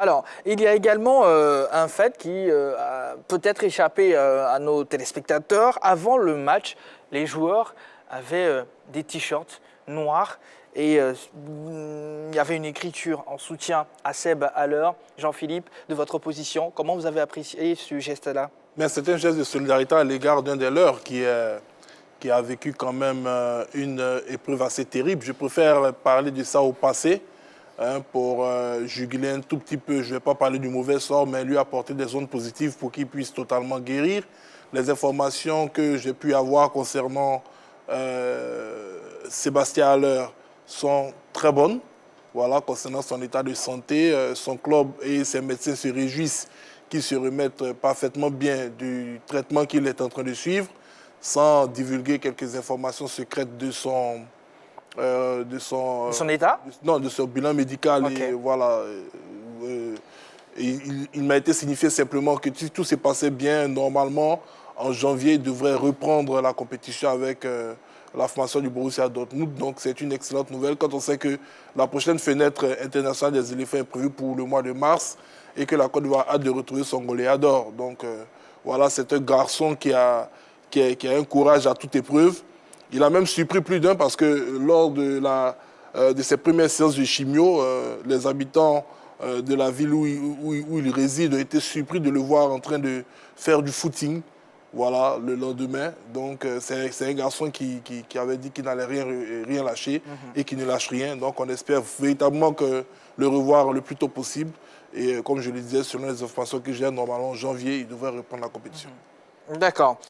Alors, il y a également un fait qui a peut-être échappé à nos téléspectateurs. Avant le match, les joueurs avaient des t-shirts noirs et il y avait une écriture en soutien à Seb Haller. Jean-Philippe, de votre position, comment vous avez apprécié ce geste-là? C'est un geste de solidarité à l'égard d'un des leurs qui a vécu quand même une épreuve assez terrible. Je préfère parler de ça au passé. Pour juguler un tout petit peu, je ne vais pas parler du mauvais sort, mais lui apporter des ondes positives pour qu'il puisse totalement guérir. Les informations que j'ai pu avoir concernant Sébastien Haller sont très bonnes. Voilà, concernant son état de santé, son club et ses médecins se réjouissent qu'il se remette parfaitement bien du traitement qu'il est en train de suivre, sans divulguer quelques informations secrètes de son état? De son bilan médical. Okay. Et voilà. Il m'a été signifié simplement que si tout s'est passé bien, normalement, en janvier, il devrait reprendre la compétition avec la formation du Borussia Dortmund. Donc c'est une excellente nouvelle quand on sait que la prochaine fenêtre internationale des éléphants est prévue pour le mois de mars et que la Côte d'Ivoire a hâte de retrouver son goléador. Donc voilà, c'est un garçon qui a un courage à toute épreuve. Il a même surpris plus d'un parce que lors de ses premières séances de chimio, les habitants de la ville où il réside ont été surpris de le voir en train de faire du footing, voilà, le lendemain. Donc c'est un garçon qui avait dit qu'il n'allait rien lâcher et qui ne lâche rien. Donc on espère véritablement le revoir le plus tôt possible. Et comme je le disais, selon les informations que j'ai, normalement en janvier, il devrait reprendre la compétition. D'accord.